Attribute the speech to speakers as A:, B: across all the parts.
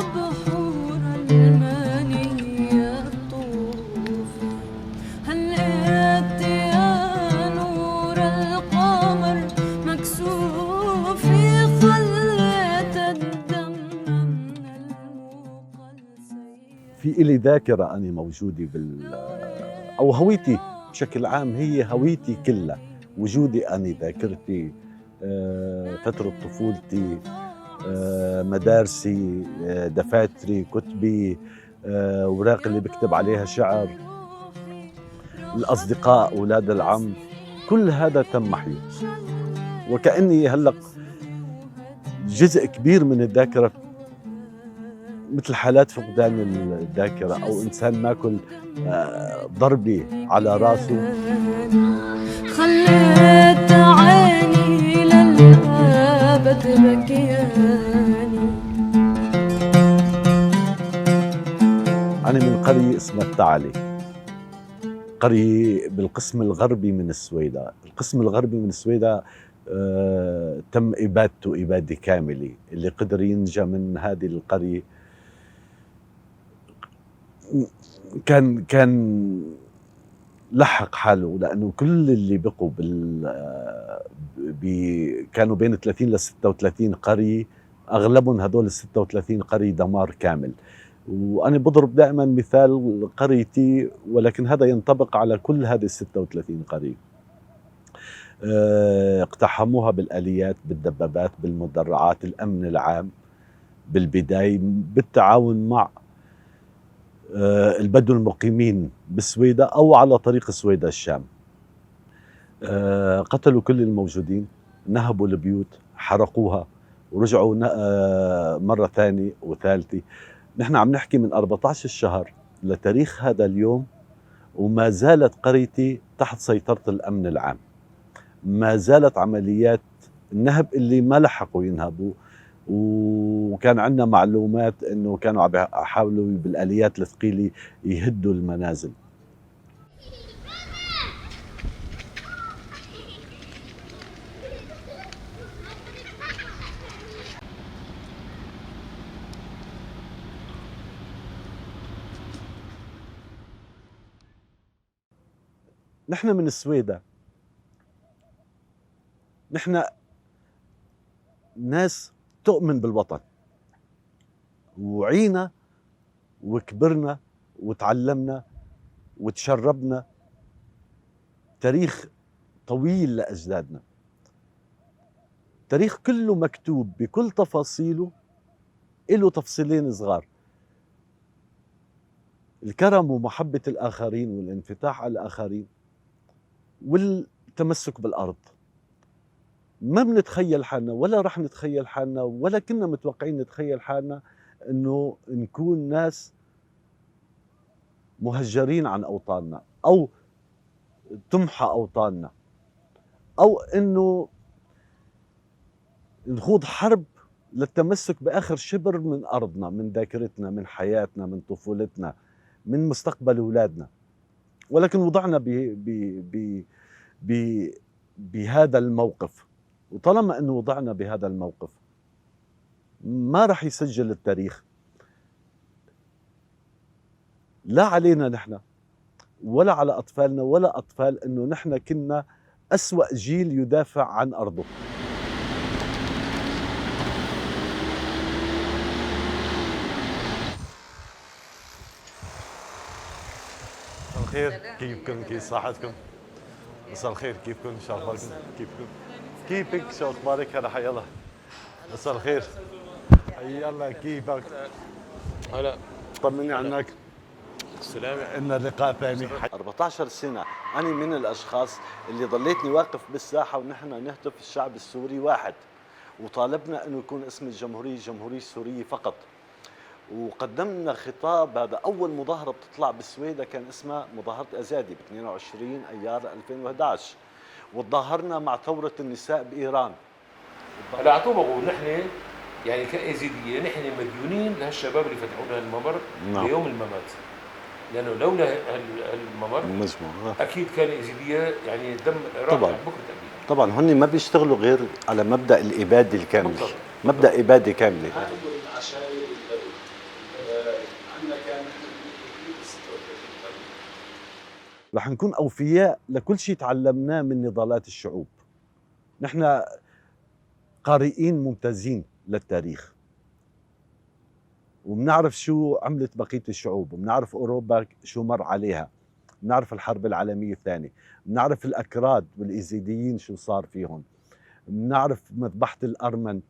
A: بحور المانية الطوف. هلقت يا نور القمر مكسوفي، خليت الدم من المقلسي.
B: في إلي ذاكرة أنا موجودة أو هويتي بشكل عام، هي هويتي كلها، وجودي أنا، ذاكرتي، فترة طفولتي، مدارسي، دفاتري، كتبي، أوراق اللي بكتب عليها شعر، الأصدقاء، أولاد العم، كل هذا تم محيه. وكأني هلق جزء كبير من الذاكرة، مثل حالات فقدان الذاكرة أو إنسان ماكل ضربة على راسه.
A: خليت عيني للأبد بكياني.
B: أنا من قرية اسمها التعلي، قرية بالقسم الغربي من السويداء. القسم الغربي من السويداء تم إبادته إبادة كاملة. اللي قدر ينجى من هذه القرية كان لحق حاله، لأنه كل اللي بقوا كانوا بين 30 ل 36 قرية، أغلبهم هذول ال 36 قرية دمار كامل. وأنا بضرب دائما مثال قريتي، ولكن هذا ينطبق على كل هذه ال 36 قرية. اقتحموها بالآليات، بالدبابات، بالمدرعات، الأمن العام بالبداية بالتعاون مع البدو المقيمين بالسويدة أو على طريق السويدة الشام. قتلوا كل الموجودين، نهبوا البيوت، حرقوها، ورجعوا مرة ثانية وثالثة. نحن عم نحكي من 14 الشهر لتاريخ هذا اليوم، وما زالت قريتي تحت سيطرة الأمن العام. ما زالت عمليات النهب اللي ما لحقوا ينهبوا، وكان عندنا معلومات انه كانوا عم يحاولوا بالآليات الثقيلة يهدوا المنازل. نحن من السويداء، نحن ناس تؤمن بالوطن، وعينا وكبرنا وتعلمنا وتشربنا تاريخ طويل لأجدادنا، تاريخ كله مكتوب بكل تفاصيله، له تفصيلين صغار: الكرم ومحبة الآخرين والانفتاح على الآخرين والتمسك بالأرض. ما بنتخيل حالنا ولا رح نتخيل حالنا ولا كنا متوقعين نتخيل حالنا انه نكون ناس مهجرين عن اوطاننا، او تمحى اوطاننا، او انه نخوض حرب للتمسك باخر شبر من ارضنا، من ذاكرتنا، من حياتنا، من طفولتنا، من مستقبل اولادنا. ولكن وضعنا بهذا الموقف، وطالما انه وضعنا بهذا الموقف ما رح يسجل التاريخ لا علينا نحن ولا على اطفالنا ولا اطفال انه نحن كنا اسوأ جيل يدافع عن ارضه. مساء الخير، كيفكم؟ كيف صحتكم؟ مساء الخير، كيفكم؟ شو اخباركم؟ كيفكم؟ كيفك؟ شو اخبارك؟ هلا حي الله. مساء الخير. حي الله، كيفك؟
C: هلا،
B: طمني عنك.
C: السلامة.
B: إن اللقاء ثاني. 14 سنة أنا من الأشخاص اللي ضليتني واقف بالساحة ونحن نهتف الشعب السوري واحد، وطالبنا أنه يكون اسم الجمهورية جمهورية سورية فقط. وقدمنا خطاب، هذا أول مظاهرة بتطلع بالسويدة كان اسمها مظاهرة أزادي ب 22 أيار 2011، وتظاهرنا مع ثورة النساء بإيران.
C: هلا على طول بقول نحن يعني كأزيدية نحن مديونين لهالشباب اللي فتحوا لنا الممر ليوم الممات، لأنه لولا هالممر
B: مزمور
C: أكيد كان إزيدية يعني دم راح بكرة تقريبا.
B: طبعا هن ما بيشتغلوا غير على مبدأ الإبادة الكاملة، مبدأ إبادة كاملة. عشائر البدو. عندنا كان نحن ب 36 رح نكون أوفياء لكل شيء تعلمناه من نضالات الشعوب. نحن قارئين ممتازين للتاريخ، وبنعرف شو عملت بقية الشعوب، وبنعرف أوروبا شو مر عليها، بنعرف الحرب العالمية الثانية، بنعرف الأكراد والإيزيديين شو صار فيهم، بنعرف مذبحة الأرمن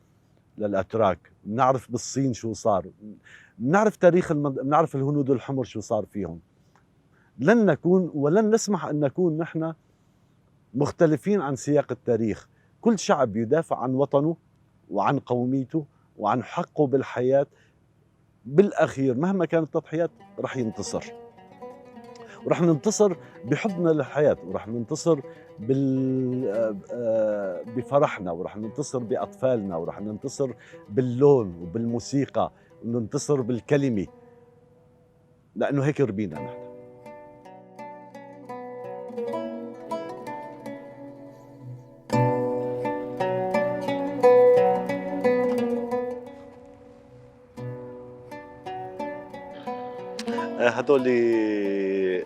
B: للأتراك، بنعرف بالصين شو صار، بنعرف تاريخ بنعرف الهنود الحمر شو صار فيهم. لن نكون ولن نسمح أن نكون نحن مختلفين عن سياق التاريخ. كل شعب يدافع عن وطنه وعن قوميته وعن حقه بالحياة، بالأخير مهما كانت التضحيات رح ينتصر، ورح ننتصر بحبنا للحياة، ورح ننتصر بفرحنا، ورح ننتصر بأطفالنا، ورح ننتصر باللون وبالموسيقى، وننتصر بالكلمة، لأنه هيك ربينا نحن. هدول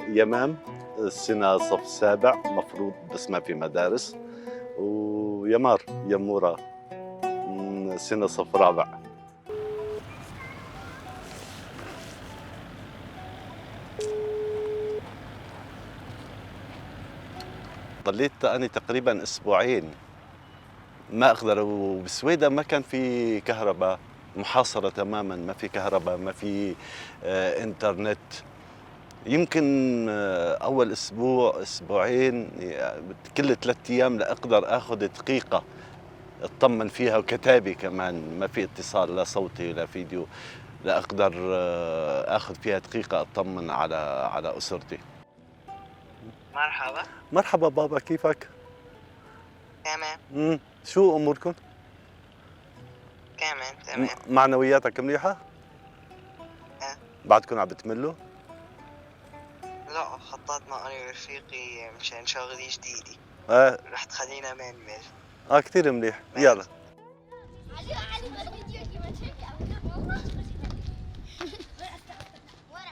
B: يمام السنة صف سابع، مفروض بس ما في مدارس، ويمار يمورة سنة صف رابع. ضليت أنا تقريبا أسبوعين ما أقدر، وبسويدا ما كان في كهرباء، محاصرة تماما، ما في كهرباء، ما في إنترنت. يمكن أول أسبوع أسبوعين كل 3 أيام لأقدر أخذ دقيقة أطمن فيها، وكتابي كمان ما في اتصال لا صوتي لا فيديو، لأقدر أخذ فيها دقيقة أطمن على أسرتي.
D: مرحبا.
B: مرحبا بابا، كيفك؟
D: تمام.
B: شو أموركم؟
D: كمان تمام.
B: معنوياتك منيحة؟ بعدكم عم بتملوا؟
D: لا، خططنا أنا ورفيقي مشان شغلة جديدة. رح تخلينا ما نمل.
B: كثير منيح. يلا.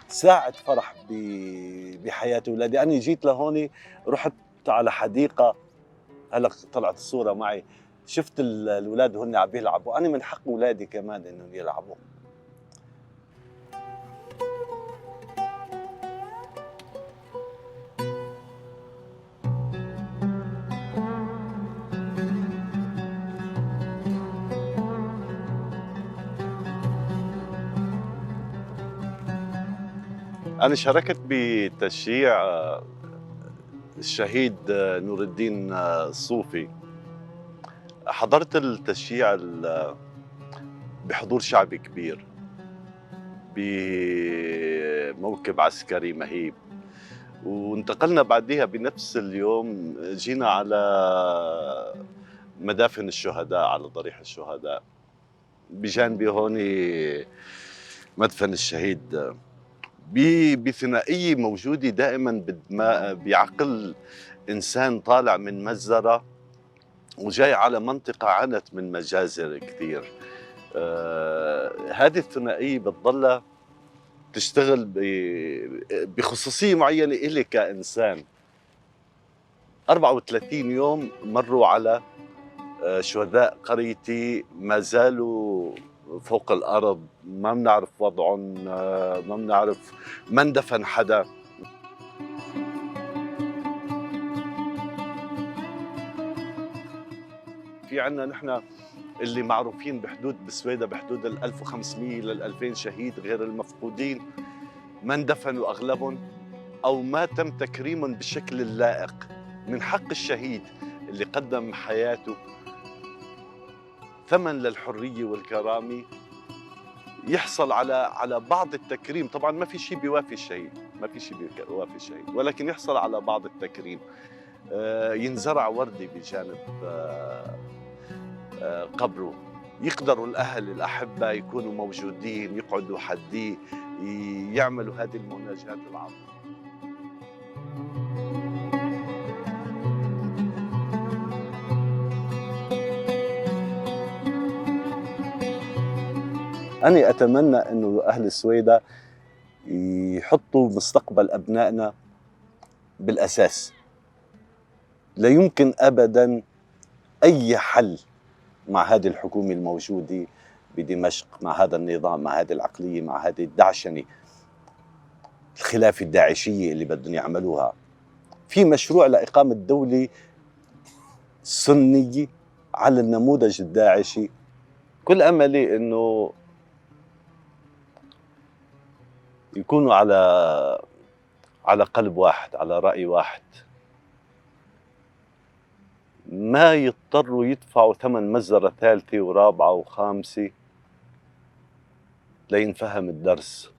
B: ساعة فرح بحياة أولادي. أنا جيت لهون، رحت على حديقة، هلا طلعت الصورة معي، شفت الأولاد هن عم يلعبوا، أنا من حق أولادي كمان إنهم يلعبوا. أنا شاركت بتشييع الشهيد نور الدين الصوفي. حضرت التشييع بحضور شعبي كبير بموكب عسكري مهيب، وانتقلنا بعدها بنفس اليوم، جينا على مدافن الشهداء، على ضريح الشهداء. بجانبي هون مدفن الشهيد، بثنائية موجودة دائما بعقل إنسان طالع من مجزرة وجاي على منطقة عانت من مجازر كثير. هذه الثنائية بتضلها تشتغل بخصوصية معينة إلي كإنسان. 34 يوم مروا على شهداء قريتي ما زالوا فوق الأرض، ما بنعرف وضعهم، ما بنعرف، ما اندفن حدا. في عنا نحن اللي معروفين بحدود بسويدا بحدود 1500 لل 2000 شهيد غير المفقودين، ما اندفنوا أغلبهم أو ما تم تكريمهم بالشكل اللائق. من حق الشهيد اللي قدم حياته ثمن للحرية والكرامة يحصل على بعض التكريم. طبعا ما في شيء بيوافي الشهيد، ما في شيء بيوافي الشهيد، ولكن يحصل على بعض التكريم. ينزرع وردي بجانب قبره، يقدروا الأهل الأحبة يكونوا موجودين، يقعدوا حديه، يعملوا هذه المناجاة العظيمة. أنا أتمنى أنه أهل السويدة يحطوا مستقبل أبنائنا بالأساس. لا يمكن أبداً أي حل مع هذه الحكومة الموجودة بدمشق، مع هذا النظام، مع هذه العقلية، مع هذه الدعشنة، الخلافة الداعشية اللي بدهم يعملوها. في مشروع لإقامة دولة سنية على النموذج الداعشي. كل أملي إنه يكونوا على قلب واحد، على رأي واحد، ما يضطروا يدفعوا ثمن مزرعة ثالثة ورابعة وخامسة لينفهم الدرس.